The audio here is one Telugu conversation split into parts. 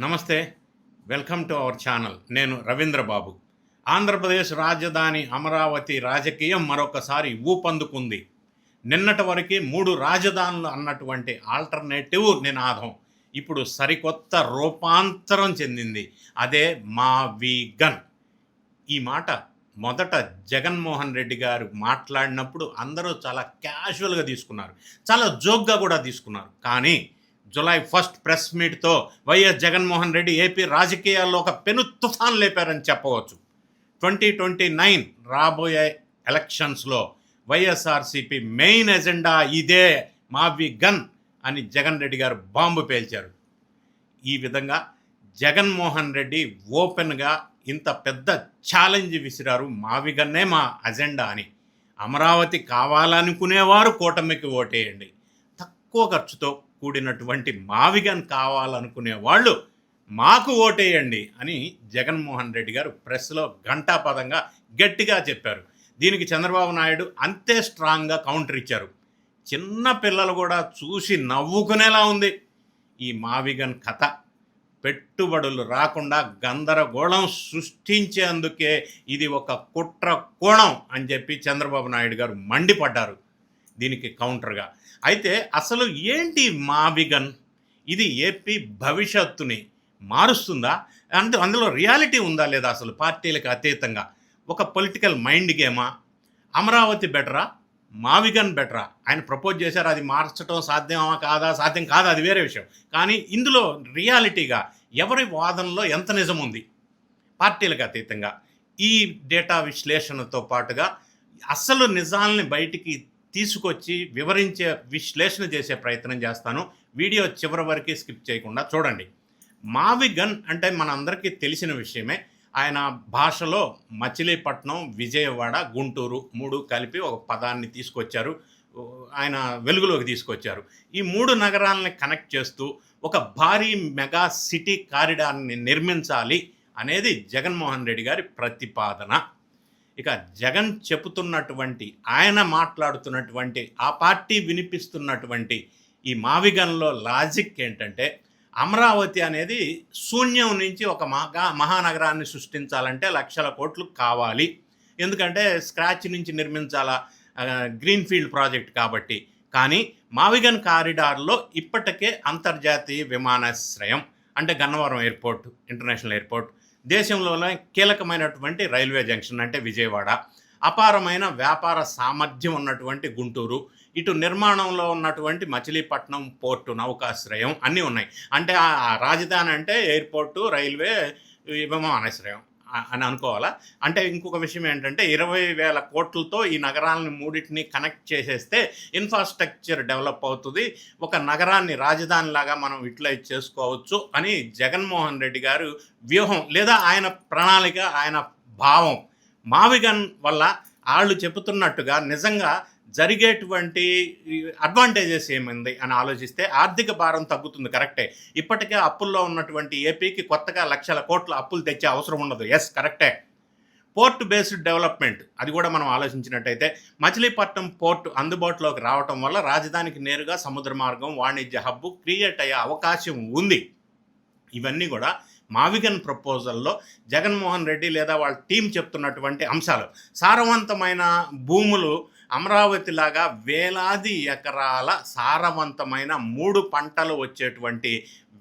నమస్తే. Welcome to our channel. నేను రవీంద్ర బాబు. ఆంధ్రప్రదేశ్ రాజధాని అమరావతి రాజకీయం మరొకసారి ఊపందుకుంది. నిన్నటి వరకు 3 రాజధానులు అన్నటువంటి ఆల్టర్నేటివ్ నినాదం ఇప్పుడు సరికొత్త రూపాంతరం చెందింది. అదే మావీగన్. ఈ మాట మొదట జగన్మోహన్ రెడ్డి గారు మాట్లాడినప్పుడు అందరూ చాలా క్యాజువల్‌గా తీసుకున్నారు. చాలా జోక్‌గా కూడా తీసుకున్నారు. కానీ జులై 1 ప్రెస్ మీట్‌తో వైఎస్ జగన్మోహన్ రెడ్డి ఏపీ రాజకీయాల్లో ఒక పెను తుఫాన్ లేపారని చెప్పవచ్చు. 2029 రాబోయే ఎలక్షన్స్‌లో వైఎస్ఆర్‌సీపీ మెయిన్ ఎజెండా ఇదే మావీగన్ అని జగన్ రెడ్డి గారు బాంబు పేల్చారు. ఈ విధంగా జగన్మోహన్ రెడ్డి ఓపెన్‌గా ఇంత పెద్ద ఛాలెంజ్ విసిరారు. మావీగన్నే మా అజెండా అని. అమరావతి కావాలనుకునేవారు కూటమికి ఓటేయండి. తక్కువ ఖర్చుతో కూడినటువంటి మావీగన్ కావాలనుకునే వాళ్ళు మాకు ఓటేయండి అని జగన్మోహన్ రెడ్డి గారు ప్రెస్లో ఘంటాపదంగా గట్టిగా చెప్పారు. దీనికి చంద్రబాబు నాయుడు అంతే స్ట్రాంగ్గా కౌంటర్ ఇచ్చారు. చిన్న పిల్లలు కూడా చూసి నవ్వుకునేలా ఉంది ఈ మావీగన్ కథ. పెట్టుబడులు రాకుండా గందరగోళం సృష్టించేందుకే ఇది ఒక కుట్ర కోణం అని చెప్పి చంద్రబాబు నాయుడు గారు మండిపడ్డారు దీనికి కౌంటర్గా. అయితే అసలు ఏంటి మావీగన్? ఇది ఏపీ భవిష్యత్తుని మారుస్తుందా? అందులో రియాలిటీ ఉందా లేదా? అసలు పార్టీలకు అతీతంగా ఒక పొలిటికల్ మైండ్ గేమా? అమరావతి బెటరా, మావీగన్ బెటరా? ఆయన ప్రపోజ్ చేశారు, అది మార్చడం సాధ్యమా కాదా? సాధ్యం కాదా, అది వేరే విషయం. కానీ ఇందులో రియాలిటీగా ఎవరి వాదనలో ఎంత నిజం ఉంది? పార్టీలకు అతీతంగా ఈ డేటా విశ్లేషణతో పాటుగా అసలు నిజాలని బయటికి తీసుకొచ్చి వివరించే విశ్లేషణ చేసే ప్రయత్నం చేస్తాను. వీడియో చివరి వరకు స్కిప్ చేయకుండా చూడండి. మావీగన్ అంటే మనందరికీ తెలిసిన విషయమే. ఆయన భాషలో మచిలీపట్నం, విజయవాడ, గుంటూరు 3 కలిపి ఒక పదాన్ని తీసుకొచ్చారు. ఆయన వెలుగులోకి తీసుకొచ్చారు. ఈ 3 నగరాలని కనెక్ట్ చేస్తూ ఒక భారీ మెగా సిటీ కారిడార్ని నిర్మించాలి అనేది జగన్మోహన్ రెడ్డి గారి ప్రతిపాదన. ఇక జగన్ చెబుతున్నటువంటి, ఆయన మాట్లాడుతున్నటువంటి, ఆ పార్టీ వినిపిస్తున్నటువంటి ఈ మావీగన్లో లాజిక్ ఏంటంటే, అమరావతి అనేది శూన్యం నుంచి ఒక మహానగరాన్ని సృష్టించాలంటే లక్షల కోట్లు కావాలి. ఎందుకంటే స్క్రాచ్ నుంచి నిర్మించాలా, గ్రీన్ఫీల్డ్ ప్రాజెక్ట్ కాబట్టి. కానీ మావీగన్ కారిడార్లో ఇప్పటికే అంతర్జాతీయ విమానాశ్రయం అంటే గన్నవరం ఎయిర్పోర్ట్, ఇంటర్నేషనల్ ఎయిర్పోర్ట్, దేశంలోనే కీలకమైనటువంటి రైల్వే జంక్షన్ అంటే విజయవాడ, అపారమైన వ్యాపార సామర్థ్యం ఉన్నటువంటి గుంటూరు, ఇటు నిర్మాణంలో ఉన్నటువంటి మచిలీపట్నం పోర్టు, నౌకాశ్రయం అన్నీ ఉన్నాయి. అంటే ఆ రాజధాని అంటే ఎయిర్పోర్టు, రైల్వే, విమానాశ్రయం అని అనుకోవాలా. అంటే ఇంకొక విషయం ఏంటంటే 20,000 కోట్లతో ఈ నగరాలను మూడింటిని కనెక్ట్ చేసేస్తే ఇన్ఫ్రాస్ట్రక్చర్ డెవలప్ అవుతుంది, ఒక నగరాన్ని రాజధానిలాగా మనం యూటిలైజ్ చేసుకోవచ్చు అని జగన్మోహన్ రెడ్డి గారు వ్యూహం లేదా ఆయన ప్రణాళిక, ఆయన భావం. మావీగన్ వల్ల వాళ్ళు చెబుతున్నట్టుగా నిజంగా జరిగేటువంటి అడ్వాంటేజెస్ ఏమైంది అని ఆలోచిస్తే ఆర్థిక భారం తగ్గుతుంది, కరెక్టే. ఇప్పటికే అప్పుల్లో ఉన్నటువంటి ఏపీకి కొత్తగా లక్షల కోట్ల అప్పులు తెచ్చే అవసరం ఉండదు, ఎస్ కరెక్టే. పోర్ట్ బేస్డ్ డెవలప్మెంట్, అది కూడా మనం ఆలోచించినట్టయితే మచిలీపట్నం పోర్టు అందుబాటులోకి రావటం వల్ల రాజధానికి నేరుగా సముద్ర మార్గం, వాణిజ్య హబ్బు క్రియేట్ అయ్యే అవకాశం ఉంది. ఇవన్నీ కూడా మావీగన్ ప్రపోజల్లో జగన్మోహన్ రెడ్డి లేదా వాళ్ళ టీం చెప్తున్నటువంటి అంశాలు. సారవంతమైన భూములు, అమరావతి లాగా వేలాది ఎకరాల సారవంతమైన 3 పంటలు వచ్చేటువంటి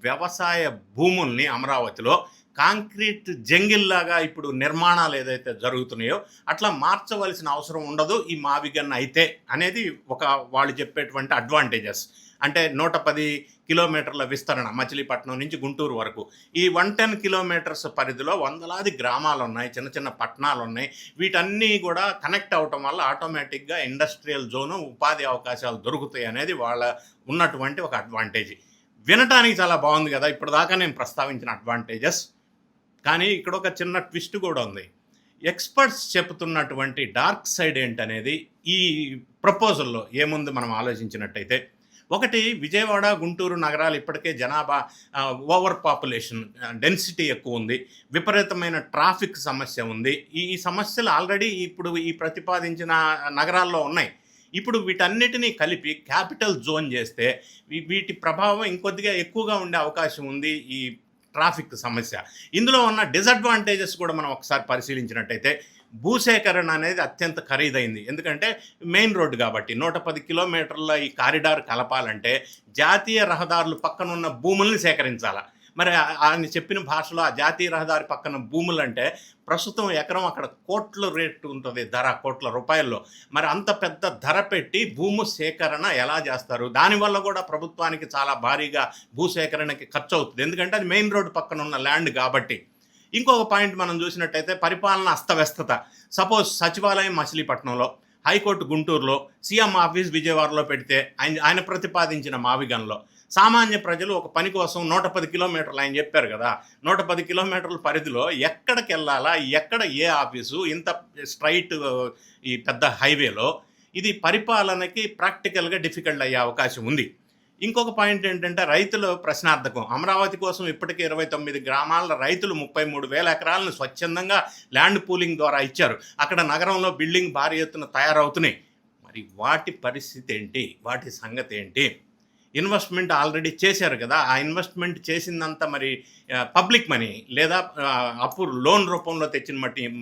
వ్యవసాయ భూముల్ని అమరావతిలో కాంక్రీట్ జంగిల్లాగా ఇప్పుడు నిర్మాణాలు ఏదైతే జరుగుతున్నాయో అట్లా మార్చవలసిన అవసరం ఉండదు ఈ మావీగన్ అయితే అనేది ఒక వాళ్ళు చెప్పేటువంటి అడ్వాంటేజెస్. అంటే 110 కిలోమీటర్ల విస్తరణ మచిలీపట్నం నుంచి గుంటూరు వరకు. ఈ 110 కిలోమీటర్స్ పరిధిలో వందలాది గ్రామాలు ఉన్నాయి, చిన్న చిన్న పట్టణాలు ఉన్నాయి. వీటన్నీ కూడా కనెక్ట్ అవటం వల్ల ఆటోమేటిక్గా ఇండస్ట్రియల్ జోను, ఉపాధి అవకాశాలు దొరుకుతాయి అనేది వాళ్ళ ఉన్నటువంటి ఒక అడ్వాంటేజ్. వినటానికి చాలా బాగుంది కదా ఇప్పటిదాకా నేను ప్రస్తావించిన అడ్వాంటేజెస్. కానీ ఇక్కడ ఒక చిన్న ట్విస్ట్ కూడా ఉంది. ఎక్స్పర్ట్స్ చెబుతున్నటువంటి డార్క్ సైడ్ ఏంటనేది ఈ ప్రపోజల్లో ఏముంది మనం ఆలోచించినట్టయితే, ఒకటి, విజయవాడ, గుంటూరు నగరాలు ఇప్పటికే జనాభా ఓవర్ పాపులేషన్ డెన్సిటీ ఎక్కువ ఉంది, విపరీతమైన ట్రాఫిక్ సమస్య ఉంది. ఈ సమస్యలు ఆల్రెడీ ఇప్పుడు ఈ ప్రతిపాదించిన నగరాల్లో ఉన్నాయి. ఇప్పుడు వీటన్నిటినీ కలిపి క్యాపిటల్ జోన్ చేస్తే వీటి ప్రభావం ఇంకొద్దిగా ఎక్కువగా ఉండే అవకాశం ఉంది ఈ ట్రాఫిక్ సమస్య. ఇందులో ఉన్న డిసడ్వాంటేజెస్ కూడా మనం ఒకసారి పరిశీలించినట్టయితే భూసేకరణ అనేది అత్యంత ఖరీదైంది. ఎందుకంటే మెయిన్ రోడ్డు కాబట్టి 110 కిలోమీటర్ల ఈ కారిడార్ కలపాలంటే జాతీయ రహదారులు పక్కనున్న భూముల్ని సేకరించాల. మరి ఆయన చెప్పిన భాషలో ఆ జాతీయ రహదారి పక్కన భూములంటే ప్రస్తుతం ఎకరం అక్కడ కోట్ల రేటు ఉంటుంది, ధర కోట్ల రూపాయల్లో. మరి అంత పెద్ద ధర పెట్టి భూము సేకరణ ఎలా చేస్తారు? దానివల్ల కూడా ప్రభుత్వానికి చాలా భారీగా భూసేకరణకి ఖర్చు అవుతుంది, ఎందుకంటే అది మెయిన్ రోడ్డు పక్కన ఉన్న ల్యాండ్ కాబట్టి. ఇంకొక పాయింట్ మనం చూసినట్టయితే పరిపాలన అస్తవ్యస్తత. సపోజ్ సచివాలయం మచిలీపట్నంలో, హైకోర్టు గుంటూరులో, సీఎం ఆఫీస్ విజయవాడలో పెడితే ఆయన ప్రతిపాదించిన మావిగన్లో సామాన్య ప్రజలు ఒక పని కోసం 110 కిలోమీటర్లు ఆయన చెప్పారు కదా, 110 కిలోమీటర్ల పరిధిలో ఎక్కడికి వెళ్ళాలా, ఎక్కడ ఏ ఆఫీసు, ఇంత స్ట్రైట్ ఈ పెద్ద హైవేలో ఇది పరిపాలనకి ప్రాక్టికల్గా డిఫికల్ట్ అయ్యే అవకాశం ఉంది. ఇంకొక పాయింట్ ఏంటంటే రైతుల ప్రశ్నార్థకం. అమరావతి కోసం ఇప్పటికే 29 గ్రామాల రైతులు 33,000 ఎకరాలను స్వచ్ఛందంగా ల్యాండ్ పూలింగ్ ద్వారా ఇచ్చారు. అక్కడ నగరంలో బిల్డింగ్ భారీ ఎత్తున తయారవుతున్నాయి. మరి వాటి పరిస్థితి ఏంటి, వాటి సంగతి ఏంటి? ఇన్వెస్ట్మెంట్ ఆల్రెడీ చేశారు కదా, ఆ ఇన్వెస్ట్మెంట్ చేసిందంతా మరి పబ్లిక్ మనీ లేదా అప్పు లోన్ రూపంలో తెచ్చిన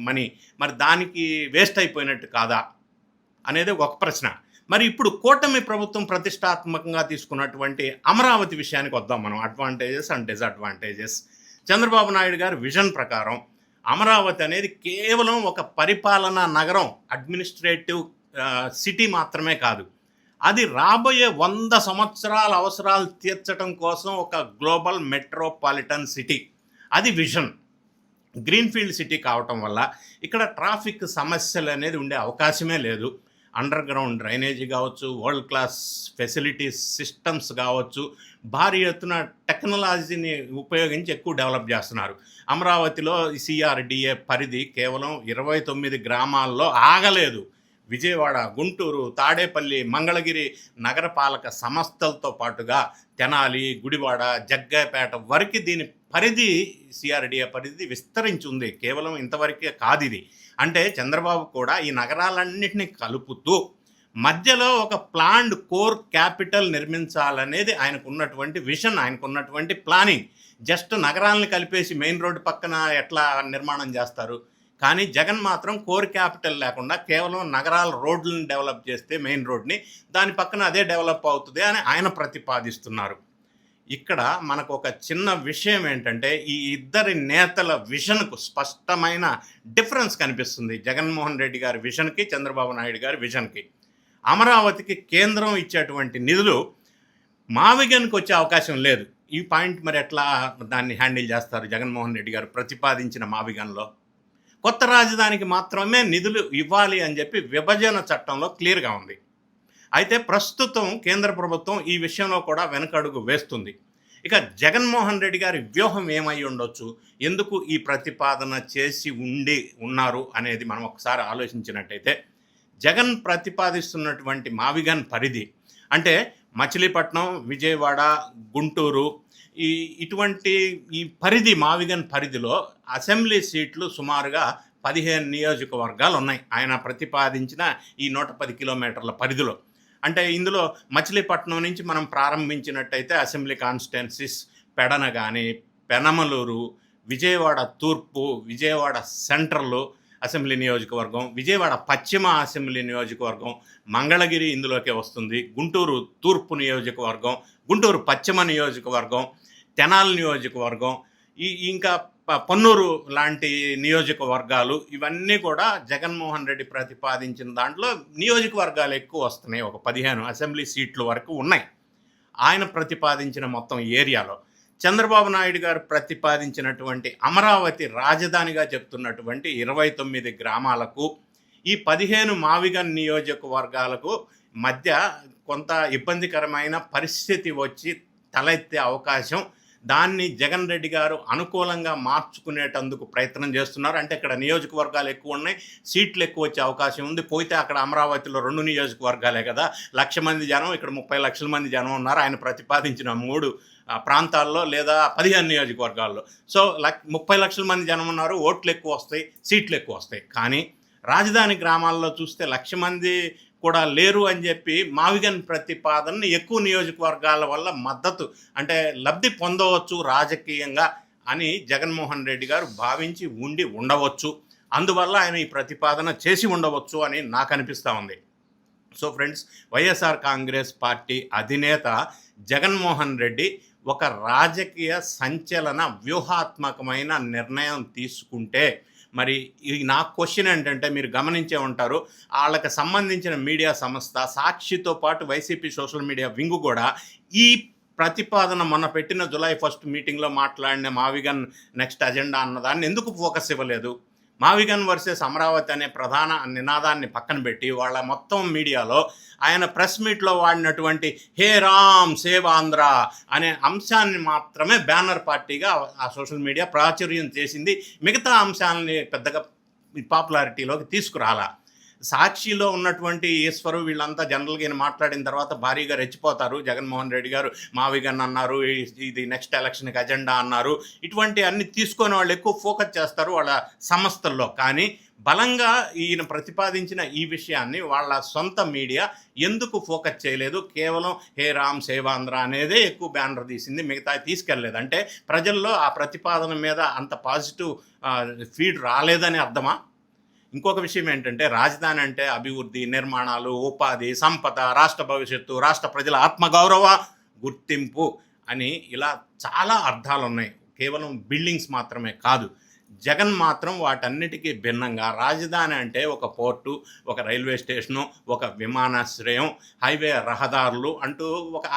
మనీ మరి దానికి వేస్ట్ అయిపోయినట్టు కాదా అనేది ఒక ప్రశ్న. మరి ఇప్పుడు కూటమి ప్రభుత్వం ప్రతిష్టాత్మకంగా తీసుకున్నటువంటి అమరావతి విషయానికి వద్దాం మనం. Advantages and disadvantages. Chandrababu Naidu గారి విజన్ ప్రకారం అమరావతి అనేది కేవలం ఒక పరిపాలనా నగరం, అడ్మినిస్ట్రేటివ్ సిటీ మాత్రమే కాదు, అది రాబోయే 100 సంవత్సరాల అవసరాలు తీర్చడం కోసం ఒక గ్లోబల్ మెట్రోపాలిటన్ సిటీ. అది విజన్. గ్రీన్ఫీల్డ్ సిటీ కావటం వల్ల ఇక్కడ ట్రాఫిక్ సమస్యలు అనేది ఉండే అవకాశమే లేదు. అండర్ గ్రౌండ్ డ్రైనేజీ కావచ్చు, వరల్డ్ క్లాస్ ఫెసిలిటీస్ సిస్టమ్స్ కావచ్చు, భారీ ఎత్తున టెక్నాలజీని ఉపయోగించి ఎక్కువ డెవలప్ చేస్తున్నారు. అమరావతిలో సిఆర్డిఏ పరిధి కేవలం 29 గ్రామాల్లో ఆగలేదు. విజయవాడ, గుంటూరు, తాడేపల్లి, మంగళగిరి నగరపాలక సంస్థలతో పాటుగా తెనాలి, గుడివాడ, జగ్గయ్యపేట వరకు దీని పరిధి, సిఆర్డిఏ పరిధి విస్తరించి ఉంది. కేవలం ఇంతవరకే కాదు ఇది. అంటే చంద్రబాబు కూడా ఈ నగరాలన్నింటినీ కలుపుతూ మధ్యలో ఒక ప్లాన్డ్ కోర్ క్యాపిటల్ నిర్మించాలనేది ఆయనకున్నటువంటి విజన్, ఆయనకున్నటువంటి ప్లానింగ్. జస్ట్ నగరాలను కలిపేసి మెయిన్ రోడ్డు పక్కన ఎట్లా నిర్మాణం చేస్తారు? కానీ జగన్ మాత్రం కోర్ క్యాపిటల్ లేకుండా కేవలం నగరాల రోడ్లను డెవలప్ చేస్తే మెయిన్ రోడ్ని, దాని పక్కన అదే డెవలప్ అవుతుంది అని ఆయన ప్రతిపాదిస్తున్నారు. ఇక్కడ మనకు ఒక చిన్న విషయం ఏంటంటే ఈ ఇద్దరి నేతల విజన్కు స్పష్టమైన డిఫరెన్స్ కనిపిస్తుంది. జగన్మోహన్ రెడ్డి గారి విజన్కి, చంద్రబాబు నాయుడు గారి విజన్కి. అమరావతికి కేంద్రం ఇచ్చేటువంటి నిధులు మావిగన్కి వచ్చే అవకాశం లేదు. ఈ పాయింట్ మరి ఎట్లా దాన్ని హ్యాండిల్ చేస్తారు జగన్మోహన్ రెడ్డి గారు ప్రతిపాదించిన మావిగన్లో? కొత్త రాజధానికి మాత్రమే నిధులు ఇవ్వాలి అని చెప్పి విభజన చట్టంలో క్లియర్గా ఉంది. అయితే ప్రస్తుతం కేంద్ర ప్రభుత్వం ఈ విషయంలో కూడా వెనకడుగు వేస్తుంది. ఇక జగన్మోహన్ రెడ్డి గారి వ్యూహం ఏమై ఉండొచ్చు, ఎందుకు ఈ ప్రతిపాదన చేసి ఉన్నారు అనేది మనం ఒకసారి ఆలోచించినట్టయితే, జగన్ ప్రతిపాదిస్తున్నటువంటి మావిగన్ పరిధి అంటే మచిలీపట్నం, విజయవాడ, గుంటూరు, ఇటువంటి ఈ పరిధి, మావిగన్ పరిధిలో అసెంబ్లీ సీట్లు సుమారుగా 15 నియోజకవర్గాలు ఉన్నాయి ఆయన ప్రతిపాదించిన ఈ 110 కిలోమీటర్ల పరిధిలో. అంటే ఇందులో మచిలీపట్నం నుంచి మనం ప్రారంభించినట్టయితే అసెంబ్లీ కాన్స్టిట్యున్సీస్ పెడన కానీ, పెనమలూరు, విజయవాడ తూర్పు, విజయవాడ సెంట్రల్ అసెంబ్లీ నియోజకవర్గం, విజయవాడ పశ్చిమ అసెంబ్లీ నియోజకవర్గం, మంగళగిరి ఇందులోకే వస్తుంది, గుంటూరు తూర్పు నియోజకవర్గం, గుంటూరు పశ్చిమ నియోజకవర్గం, తెనాలి నియోజకవర్గం, ఇంకా పొన్నూరు లాంటి నియోజకవర్గాలు, ఇవన్నీ కూడా జగన్మోహన్ రెడ్డి ప్రతిపాదించిన దాంట్లో నియోజకవర్గాలు ఎక్కువ వస్తున్నాయి. ఒక 15 అసెంబ్లీ సీట్లు వరకు ఉన్నాయి ఆయన ప్రతిపాదించిన మొత్తం ఏరియాలో. చంద్రబాబు నాయుడు గారు ప్రతిపాదించినటువంటి అమరావతి రాజధానిగా చెప్తున్నటువంటి 29 గ్రామాలకు, ఈ 15 మావిగన్ నియోజకవర్గాలకు మధ్య కొంత ఇబ్బందికరమైన పరిస్థితి వచ్చి తలెత్తే అవకాశం, దాన్ని జగన్ రెడ్డి గారు అనుకూలంగా మార్చుకునేటందుకు ప్రయత్నం చేస్తున్నారు. అంటే ఇక్కడ నియోజకవర్గాలు ఎక్కువ ఉన్నాయి, సీట్లు ఎక్కువ వచ్చే అవకాశం ఉంది. పోతే అక్కడ అమరావతిలో 2 నియోజకవర్గాలే కదా, 1,00,000 మంది జనం, ఇక్కడ 30 లక్షల మంది జనం ఉన్నారు. ఆయన ప్రతిపాదించిన 3 ప్రాంతాల్లో లేదా 15 నియోజకవర్గాల్లో. సో 30 లక్షల మంది జనం ఉన్నారు, ఓట్లు ఎక్కువ వస్తాయి, సీట్లు ఎక్కువ వస్తాయి. కానీ రాజధాని గ్రామాల్లో చూస్తే 1,00,000 మంది కూడా లేరు అని చెప్పి మావిగన్ ప్రతిపాదనని ఎక్కువ నియోజకవర్గాల వల్ల మద్దతు, అంటే లబ్ధి పొందవచ్చు రాజకీయంగా అని జగన్మోహన్ రెడ్డి గారు భావించి ఉండవచ్చు. అందువల్ల ఆయన ఈ ప్రతిపాదన చేసి ఉండవచ్చు అని నాకు అనిపిస్తూ ఉంది. So friends, YSR Congress party అధినేత జగన్మోహన్ రెడ్డి ఒక రాజకీయ సంచలన వ్యూహాత్మకమైన నిర్ణయం తీసుకుంటే, మరి నా క్వశ్చన్ ఏంటంటే, మీరు గమనించే ఉంటారు, వాళ్ళకి సంబంధించిన మీడియా సంస్థ సాక్షితో పాటు వైసీపీ సోషల్ మీడియా వింగ్ కూడా ఈ ప్రతిపాదన మొన్న పెట్టిన జూలై 1 మీటింగ్లో మాట్లాడిన మావిగన్ నెక్స్ట్ అజెండా అన్నదాన్ని ఎందుకు ఫోకస్ ఇవ్వలేదు? మావిగన్ వర్సెస్ అమరావతి అనే ప్రధాన నినాదాన్ని పక్కన పెట్టి వాళ్ళ మొత్తం మీడియాలో ఆయన ప్రెస్ మీట్లో వాడినటువంటి హే రామ్ సేవ్ ఆంధ్ర అనే అంశాన్ని మాత్రమే బ్యానర్ పార్టీగా ఆ సోషల్ మీడియా ప్రాచుర్యం చేసింది. మిగతా అంశాలని పెద్దగా పాపులారిటీలోకి తీసుకురాలా. సాక్షిలో ఉన్నటువంటి ఈశ్వరు వీళ్ళంతా జనరల్గా ఈయన మాట్లాడిన తర్వాత భారీగా రెచ్చిపోతారు. జగన్మోహన్ రెడ్డి గారు మావిగన్ అన్నారు, ఇది నెక్స్ట్ ఎలక్షన్కి అజెండా అన్నారు. ఇటువంటి అన్ని తీసుకొని వాళ్ళు ఎక్కువ ఫోకస్ చేస్తారు వాళ్ళ సంస్థల్లో. కానీ బలంగా ఈయన ప్రతిపాదించిన ఈ విషయాన్ని వాళ్ళ సొంత మీడియా ఎందుకు ఫోకస్ చేయలేదు? కేవలం హే రామ్ సేవాంధ్ర అనేదే ఎక్కువ బ్యానర్ తీసింది, మిగతా తీసుకెళ్ళలేదు. అంటే ప్రజల్లో ఆ ప్రతిపాదన మీద అంత పాజిటివ్ ఫీడ్ రాలేదని అర్థమా? ఇంకొక విషయం ఏంటంటే, రాజధాని అంటే అభివృద్ధి, నిర్మాణాలు, ఉపాధి, సంపద, రాష్ట్ర భవిష్యత్తు, రాష్ట్ర ప్రజల ఆత్మగౌరవ గుర్తింపు అని ఇలా చాలా అర్థాలు ఉన్నాయి. కేవలం బిల్డింగ్స్ మాత్రమే కాదు. జగన్ మాత్రం వాటన్నిటికీ భిన్నంగా రాజధాని అంటే ఒక పోర్టు, ఒక రైల్వే స్టేషను, ఒక విమానాశ్రయం, హైవే రహదారులు అంటూ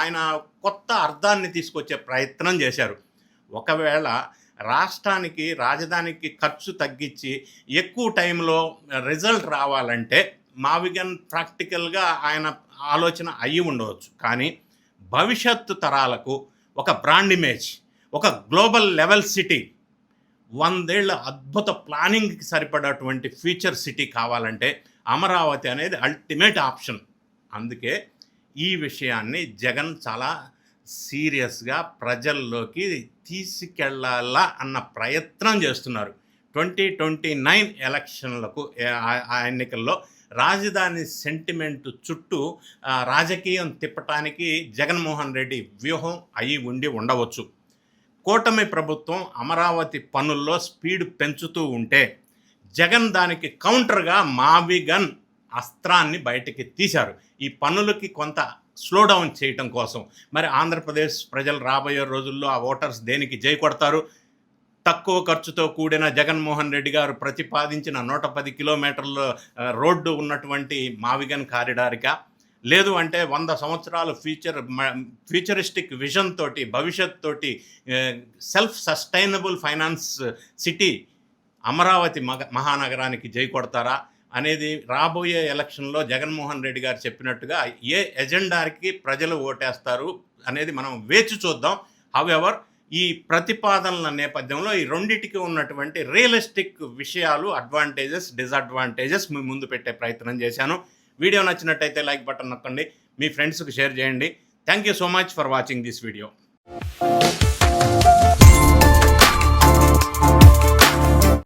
ఆయన కొత్త అర్థాన్ని తీసుకొచ్చే ప్రయత్నం చేశారు. ఒకవేళ రాష్ట్రానికి రాజధానికి ఖర్చు తగ్గించి ఎక్కువ టైంలో రిజల్ట్ రావాలంటే మావిగన్ ప్రాక్టికల్గా ఆయన ఆలోచన అయ్యి ఉండవచ్చు. కానీ భవిష్యత్తు తరాలకు ఒక బ్రాండ్ ఇమేజ్, ఒక గ్లోబల్ లెవెల్ సిటీ, 100 ఏళ్ల అద్భుత ప్లానింగ్కి సరిపడేటువంటి ఫ్యూచర్ సిటీ కావాలంటే అమరావతి అనేది అల్టిమేట్ ఆప్షన్. అందుకే ఈ విషయాన్ని జగన్ చాలా సీరియస్గా ప్రజల్లోకి తీసుకెళ్లాలా అన్న ప్రయత్నం చేస్తున్నారు. 2029 ఎలక్షన్లకు ఆ ఎన్నికల్లో రాజధాని సెంటిమెంట్ చుట్టూ రాజకీయం తిప్పటానికి జగన్మోహన్ రెడ్డి వ్యూహం అయి ఉండవచ్చు. కూటమి ప్రభుత్వం అమరావతి పనుల్లో స్పీడ్ పెంచుతూ ఉంటే జగన్ దానికి కౌంటర్గా మావిగన్ అస్త్రాన్ని బయటికి తీశారు. ఈ పనులకి కొంత స్లో డౌన్ చేయటం కోసం. మరి ఆంధ్రప్రదేశ్ ప్రజలు రాబోయే రోజుల్లో ఆ ఓటర్స్ దేనికి జై కొడతారు? తక్కువ ఖర్చుతో కూడిన జగన్మోహన్ రెడ్డి గారు ప్రతిపాదించిన 110 కిలోమీటర్ల రోడ్డు ఉన్నటువంటి మావిగన్ కారిడార్గా, లేదు అంటే 100 సంవత్సరాలు ఫ్యూచరిస్టిక్ విజన్ తోటి, భవిష్యత్ తోటి, self sustainable finance city Amaravati మహానగరానికి జై కొడతారా అనేది రాబోయే ఎలక్షన్లో జగన్మోహన్ రెడ్డి గారు చెప్పినట్టుగా ఏ ఎజెండాకి ప్రజలు ఓటేస్తారు అనేది మనం వేచి చూద్దాం. హౌఎవర్, ఈ ప్రతిపాదనల నేపథ్యంలో ఈ రెండింటికి ఉన్నటువంటి రియలిస్టిక్ విషయాలు, అడ్వాంటేజెస్, డిసడ్వాంటేజెస్ మీ ముందు పెట్టే ప్రయత్నం చేశాను. వీడియో నచ్చినట్టయితే లైక్ బటన్ నొక్కండి, మీ ఫ్రెండ్స్కి షేర్ చేయండి. Thank you so much for watching this video.